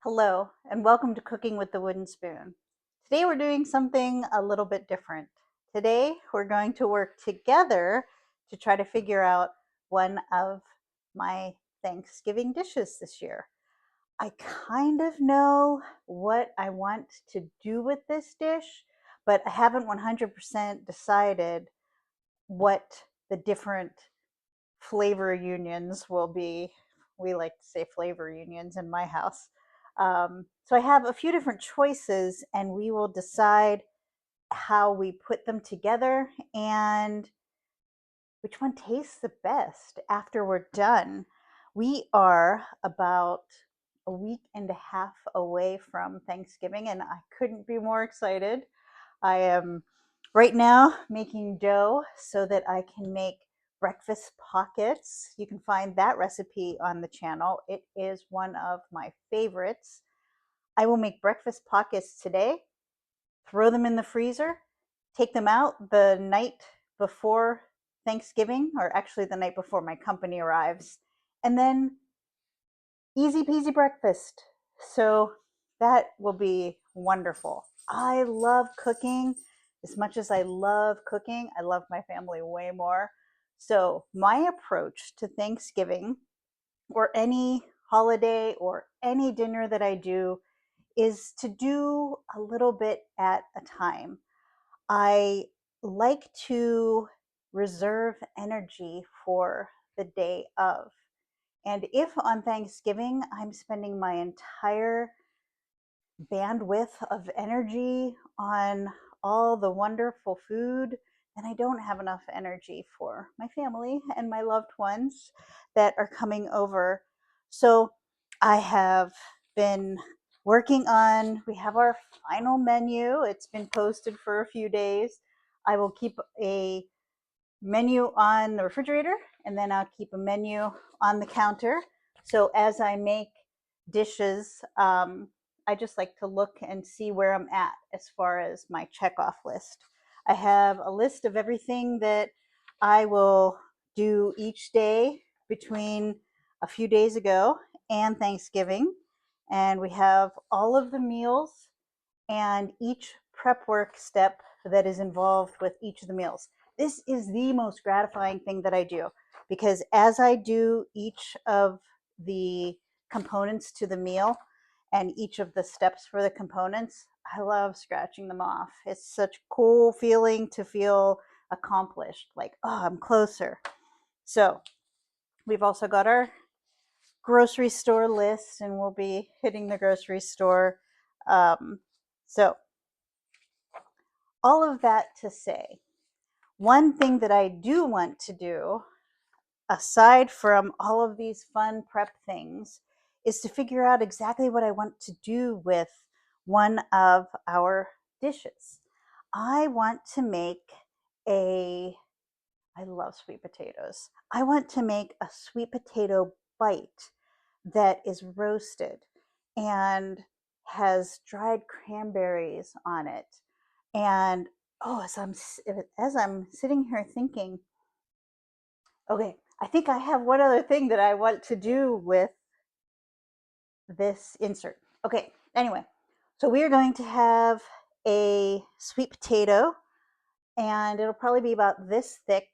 Hello, and welcome to Cooking with the Wooden Spoon. Today we're doing something a little bit different. Today we're going to work together to try to figure out one of my Thanksgiving dishes this year. I kind of know what I want to do with this dish, but I haven't 100% decided what the different flavor unions will be. We like to say flavor unions in my house. So I have a few different choices, and we will decide how we put them together and which one tastes the best after we're done. We are about a week and a half away from Thanksgiving, and I couldn't be more excited. I am right now making dough so that I can make breakfast pockets. You can find that recipe on the channel. It is one of my favorites. I will make breakfast pockets today, throw them in the freezer, take them out the night before Thanksgiving, or actually the night before my company arrives, and then easy peasy breakfast. So that will be wonderful. I love cooking. As much as I love cooking, I love my family way more. So my approach to Thanksgiving or any holiday or any dinner that I do is to do a little bit at a time. I like to reserve energy for the day of. And if on Thanksgiving I'm spending my entire bandwidth of energy on all the wonderful food, then I don't have enough energy for my family and my loved ones that are coming over. So I have been working on, we have our final menu. It's been posted for a few days. I will keep a menu on the refrigerator, and then I'll keep a menu on the counter. So as I make dishes, I just like to look and see where I'm at as far as my checkoff list. I have a list of everything that I will do each day between a few days ago and Thanksgiving. And we have all of the meals and each prep work step that is involved with each of the meals. This is the most gratifying thing that I do, because as I do each of the components to the meal and each of the steps for the components, I love scratching them off. It's such a cool feeling to feel accomplished, like, oh, I'm closer. So we've also got our grocery store list, and we'll be hitting the grocery store. So all of that to say, one thing that I do want to do, aside from all of these fun prep things, is to figure out exactly what I want to do with one of our dishes. I want to make a, I love sweet potatoes. I want to make a sweet potato bite that is roasted and has dried cranberries on it. And oh, as I'm sitting here thinking, okay, I think I have one other thing that I want to do with this insert. Okay, anyway, so we are going to have a sweet potato, and it'll probably be about this thick,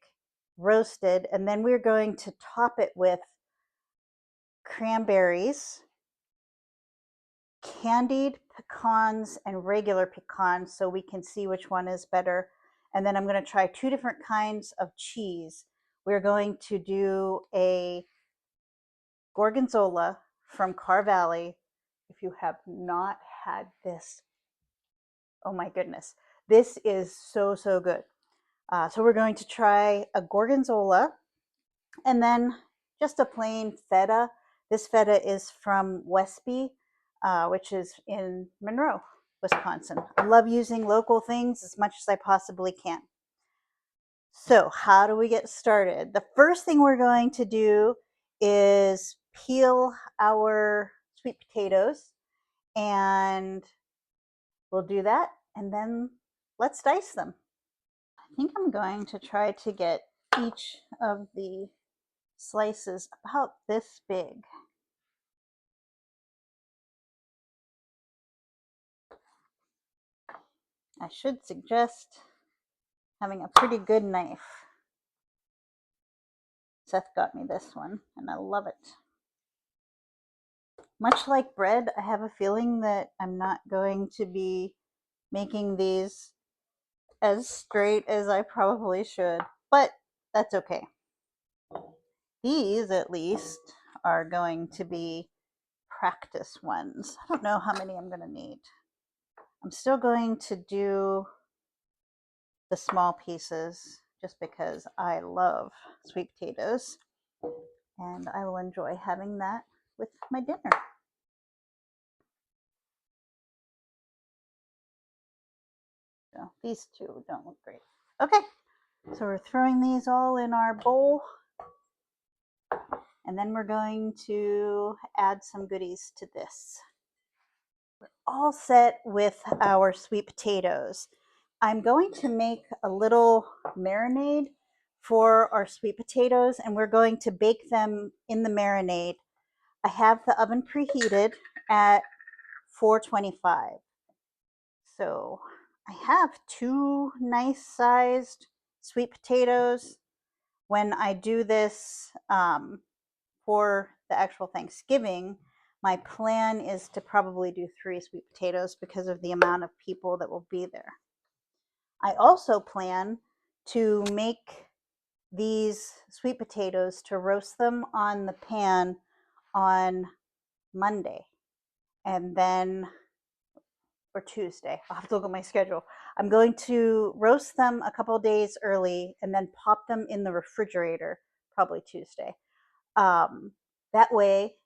roasted, and then we're going to top it with cranberries, candied pecans, and regular pecans, so we can see which one is better. And then I'm going to try two different kinds of cheese. We're going to do a Gorgonzola from Carr Valley. If you have not had this, oh my goodness, this is so, so good. So we're going to try a Gorgonzola, and then just a plain feta. This feta is from Westby, which is in Monroe, Wisconsin. I love using local things as much as I possibly can. So how do we get started? The first thing we're going to do is peel our sweet potatoes, and we'll do that, and then let's dice them. I think I'm going to try to get each of the slices about this big. I should suggest having a pretty good knife. Seth got me this one, and I love it. Much like bread, I have a feeling that I'm not going to be making these as straight as I probably should, but that's okay. These, at least, are going to be practice ones. I don't know how many I'm going to need. I'm still going to do the small pieces just because I love sweet potatoes, and I will enjoy having that with my dinner. So these two don't look great. Okay, so we're throwing these all in our bowl, and then we're going to add some goodies to this. We're all set with our sweet potatoes. I'm going to make a little marinade for our sweet potatoes, and we're going to bake them in the marinade. I have the oven preheated at 425. So I have two nice sized sweet potatoes. When I do this for the actual Thanksgiving, my plan is to probably do 3 sweet potatoes because of the amount of people that will be there. I also plan to make these sweet potatoes to roast them on the pan on Monday, and then, or Tuesday. I'll have to look at my schedule. I'm going to roast them a couple days early and then pop them in the refrigerator, probably Tuesday. That way,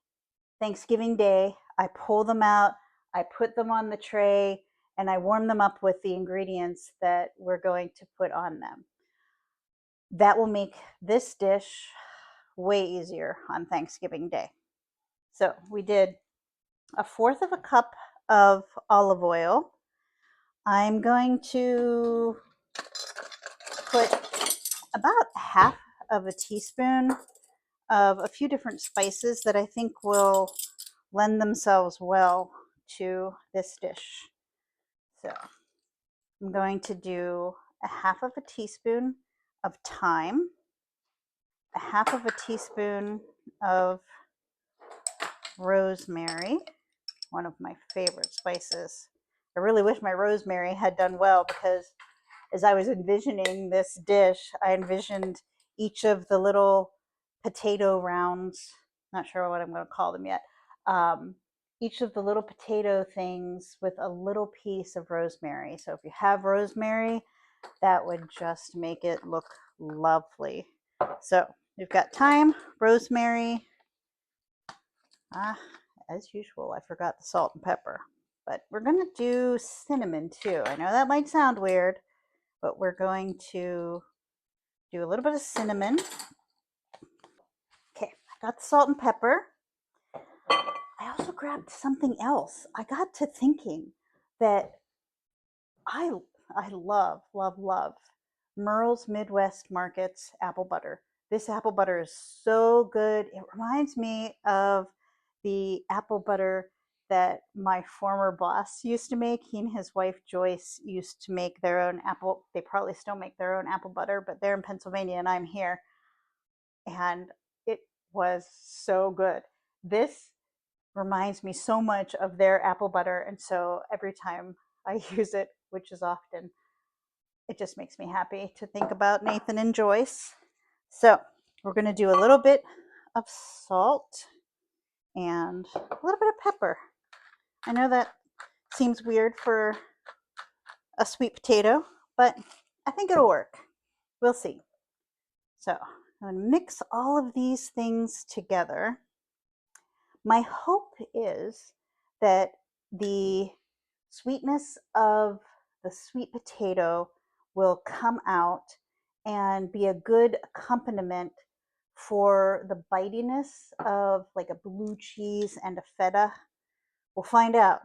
Thanksgiving Day, I pull them out, I put them on the tray, and I warm them up with the ingredients that we're going to put on them. That will make this dish way easier on Thanksgiving Day. So we did 1/4 of a cup of olive oil. I'm going to put about 1/2 of a teaspoon of a few different spices that I think will lend themselves well to this dish. So I'm going to do 1/2 of a teaspoon of thyme, 1/2 of a teaspoon of rosemary, one of my favorite spices. I really wish my rosemary had done well, because as I was envisioning this dish, I envisioned each of the little potato rounds, not sure what I'm going to call them yet, each of the little potato things with a little piece of rosemary. So if you have rosemary, that would just make it look lovely. So we've got thyme, rosemary, as usual, I forgot the salt and pepper. But we're going to do cinnamon too. I know that might sound weird, but we're going to do a little bit of cinnamon. Okay, I got the salt and pepper. I also grabbed something else. I got to thinking that I love, love, love Merle's Midwest Market's apple butter. This apple butter is so good. It reminds me of the apple butter that my former boss used to make. He and his wife Joyce used to make their own apple. They probably still make their own apple butter, but they're in Pennsylvania and I'm here. And it was so good. This reminds me so much of their apple butter. And so every time I use it, which is often, it just makes me happy to think about Nathan and Joyce. So we're going to do a little bit of salt and a little bit of pepper. I know that seems weird for a sweet potato, but I think it'll work. We'll see. So I'm going to mix all of these things together. My hope is that the sweetness of the sweet potato will come out and be a good accompaniment for the bitiness of like a blue cheese and a feta. We'll find out.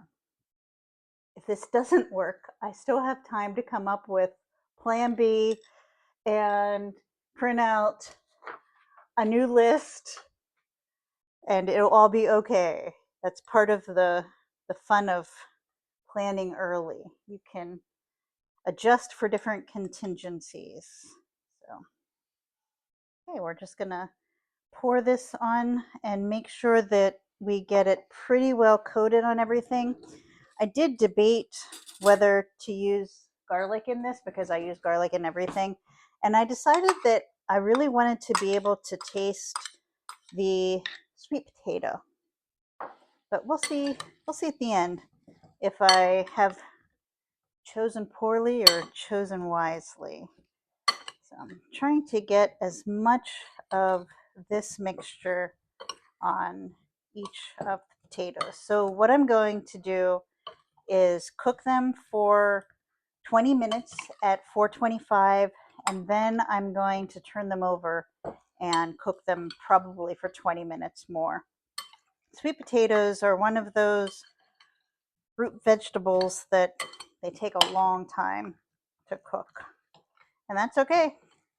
If this doesn't work, I still have time to come up with plan B and print out a new list, and it'll all be okay. That's part of the fun of planning early. You can adjust for different contingencies. So, okay, we're just gonna pour this on and make sure that we get it pretty well coated on everything. I did debate whether to use garlic in this because I use garlic in everything. And I decided that I really wanted to be able to taste the sweet potato. But we'll see at the end if I have chosen poorly or chosen wisely. So I'm trying to get as much of this mixture on each of the potatoes. So what I'm going to do is cook them for 20 minutes at 425, and then I'm going to turn them over and cook them probably for 20 minutes more. Sweet potatoes are one of those root vegetables that they take a long time to cook, and that's okay.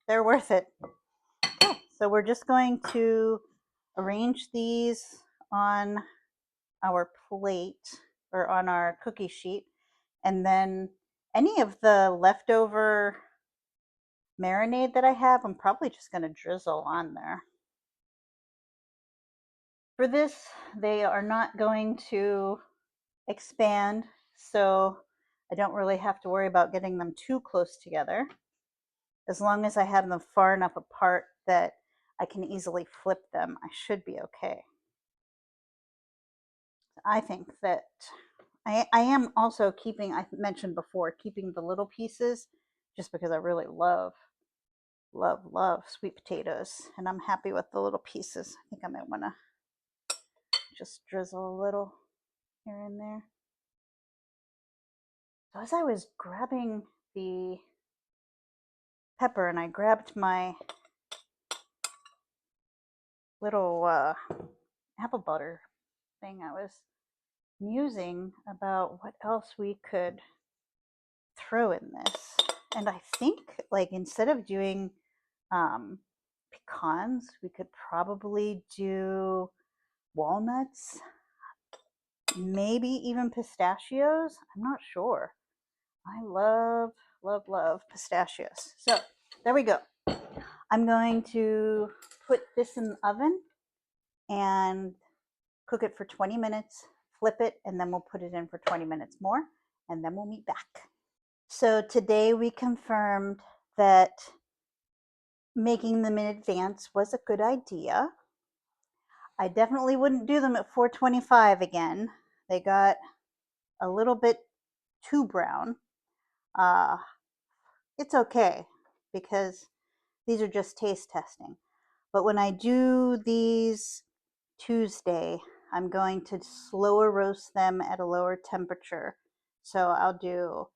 They're worth it. Okay, so we're just going to arrange these on our plate or on our cookie sheet, and then any of the leftover marinade that I have, I'm probably just going to drizzle on there. For this, they are not going to expand, so I don't really have to worry about getting them too close together. As long as I have them far enough apart that I can easily flip them, I should be okay. I think that I am also keeping, I mentioned before, keeping the little pieces just because I really love sweet potatoes, and I'm happy with the little pieces. I think I might want to just drizzle a little here and there. So as I was grabbing the pepper and I grabbed my little apple butter thing, I was musing about what else we could throw in this. And I think, like, instead of doing pecans, we could probably do walnuts, maybe even pistachios. I'm not sure. I love pistachios. So there we go. I'm going to put this in the oven and cook it for 20 minutes, flip it, and then we'll put it in for 20 minutes more, and then we'll meet back. So today we confirmed that making them in advance was a good idea. I definitely wouldn't do them at 425 again. They got a little bit too brown. It's okay because these are just taste testing. But when I do these Tuesday, I'm going to slower roast them at a lower temperature. So I'll do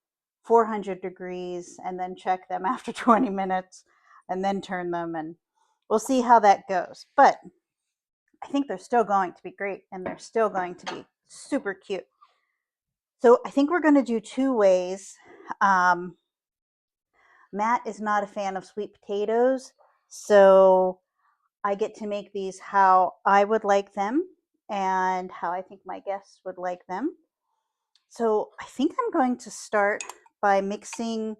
400 degrees and then check them after 20 minutes and then turn them, and we'll see how that goes. But I think they're still going to be great, and they're still going to be super cute. So I think we're going to do two ways. Matt is not a fan of sweet potatoes, so I get to make these how I would like them and how I think my guests would like them. So I think I'm going to start by mixing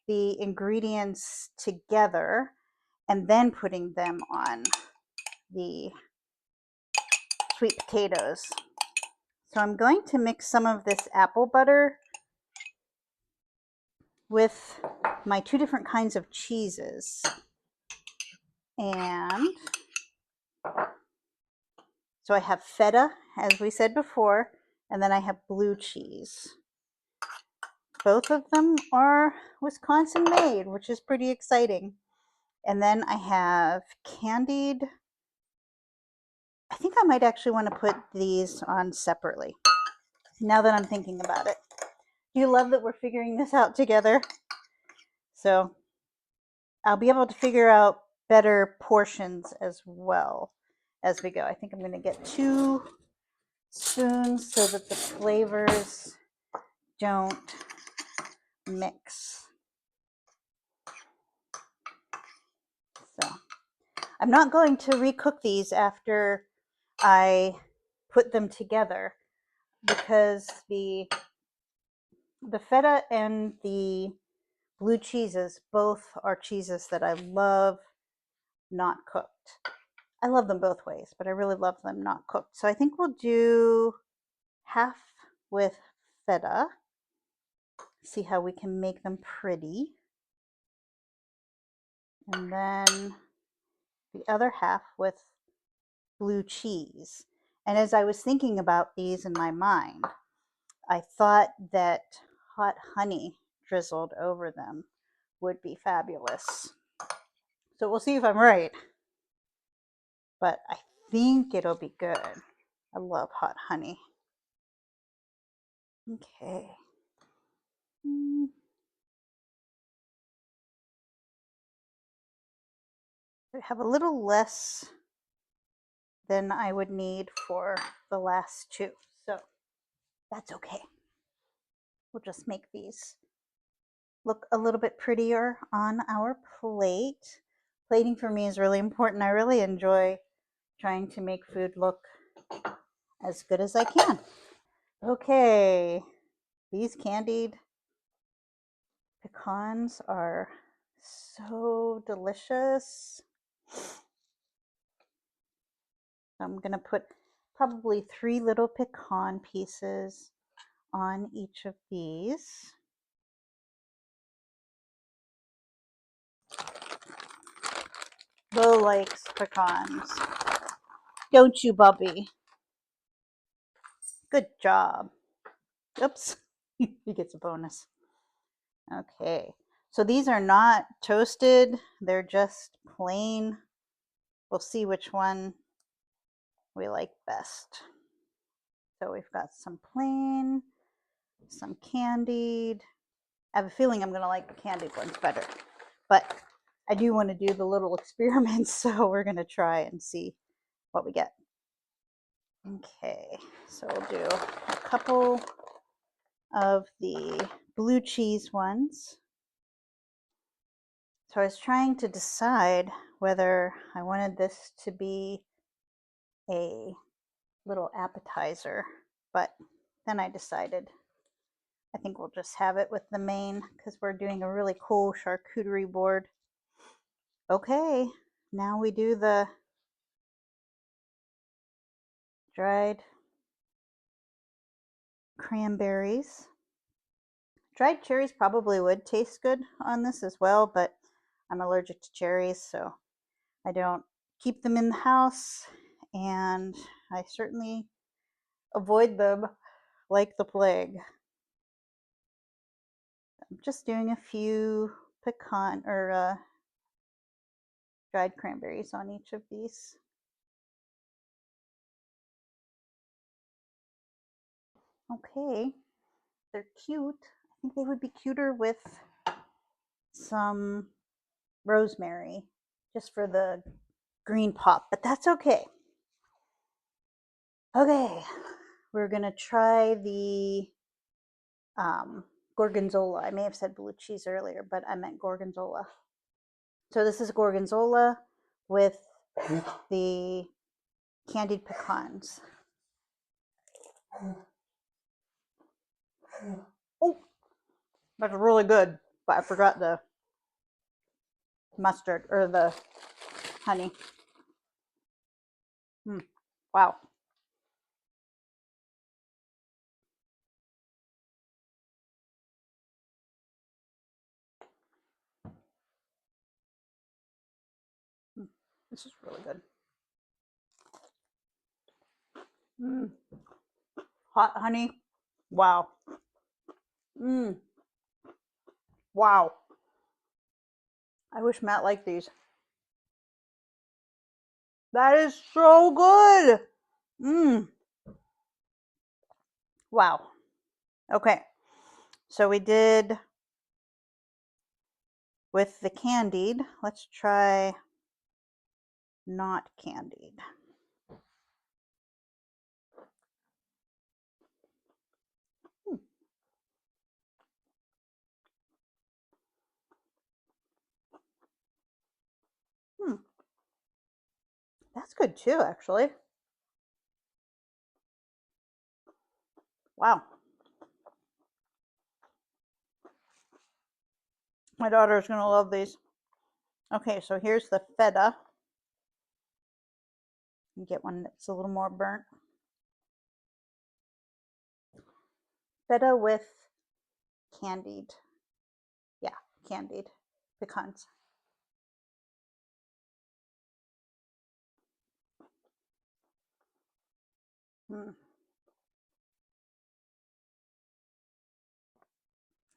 the ingredients together and then putting them on the sweet potatoes. So I'm going to mix some of this apple butter with my two different kinds of cheeses. And so I have feta, as we said before, and then I have blue cheese. Both of them are Wisconsin made, which is pretty exciting. And then I have candied. I think I might actually want to put these on separately, now that I'm thinking about it. Do you love that we're figuring this out together? So I'll be able to figure out better portions as well as we go. I think I'm going to get 2 spoons so that the flavors don't mix. So I'm not going to recook these after I put them together because the feta and the blue cheeses. Both are cheeses that I love not cooked. I love them both ways, but I really love them not cooked. So I think we'll do half with feta. See how we can make them pretty. And then the other half with blue cheese. And as I was thinking about these in my mind, I thought that hot honey drizzled over them would be fabulous. So we'll see if I'm right, but I think it'll be good. I love hot honey. Okay. I have a little less than I would need for the last two, so that's okay. We'll just make these look a little bit prettier on our plate. Plating for me is really important. I really enjoy trying to make food look as good as I can. Okay, these candied pecans are so delicious. I'm gonna put probably 3 little pecan pieces on each of these. Bo likes pecans. Don't you, Bubby? Good job. Oops, he gets a bonus. Okay, so these are not toasted, they're just plain. We'll see which one we like best. So we've got some plain, some candied. I have a feeling I'm going to like the candied ones better, but I do want to do the little experiments, so we're going to try and see what we get. Okay, so we'll do a couple of the blue cheese ones. So I was trying to decide whether I wanted this to be a little appetizer, but then I decided I think we'll just have it with the main because we're doing a really cool charcuterie board. Okay, now we do the dried cranberries. Dried cherries probably would taste good on this as well, but I'm allergic to cherries, so I don't keep them in the house, and I certainly avoid them like the plague. I'm just doing a few pecan or dried cranberries on each of these. Okay, they're cute. I think they would be cuter with some rosemary just for the green pop, but that's okay. Okay, we're gonna try the gorgonzola. I may have said blue cheese earlier, but I meant gorgonzola. So this is gorgonzola with the candied pecans. Oh, that's really good, but I forgot the mustard or the honey. Wow. This is really good. Hot honey. Wow. Wow. I wish Matt liked these. That is so good. Wow. Okay. So we did with the candied. Let's try not candied. That's good too, actually. Wow. My daughter's gonna love these. Okay, so here's the feta. You get one that's a little more burnt. Feta with candied. Yeah, candied pecans. Mm.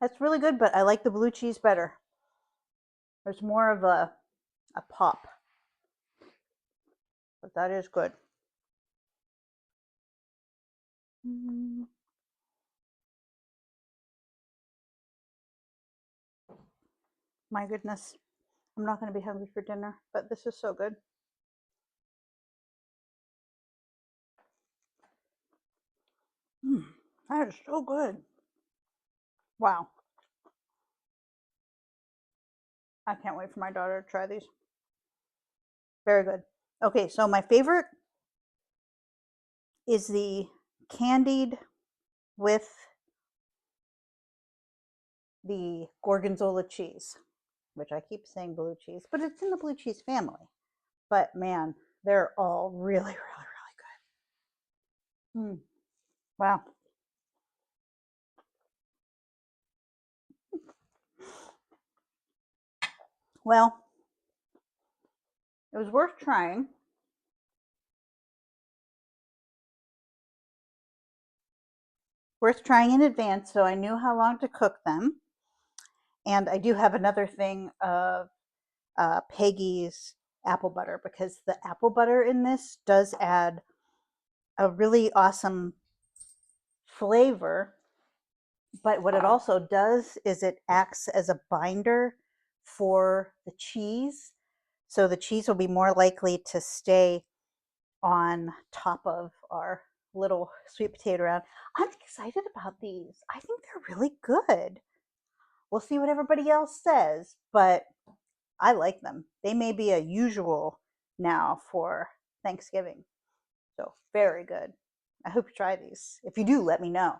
That's really good, but I like the blue cheese better. There's more of a pop, but that is good. Mm. My goodness. I'm not going to be hungry for dinner, but this is so good. Mm, that is so good. Wow. I can't wait for my daughter to try these. Very good. Okay, so my favorite is the candied with the Gorgonzola cheese, which I keep saying blue cheese, but it's in the blue cheese family. But man, they're all really, really, really good. Mm, wow. Well, it was worth trying. Worth trying in advance so I knew how long to cook them. And I do have another thing of Peggy's apple butter because the apple butter in this does add a really awesome flavor. But what it also does is it acts as a binder for the cheese. So the cheese will be more likely to stay on top of our little sweet potato round. I'm excited about these. I think they're really good. We'll see what everybody else says, but I like them. They may be a usual now for Thanksgiving. So very good. I hope you try these. If you do, let me know.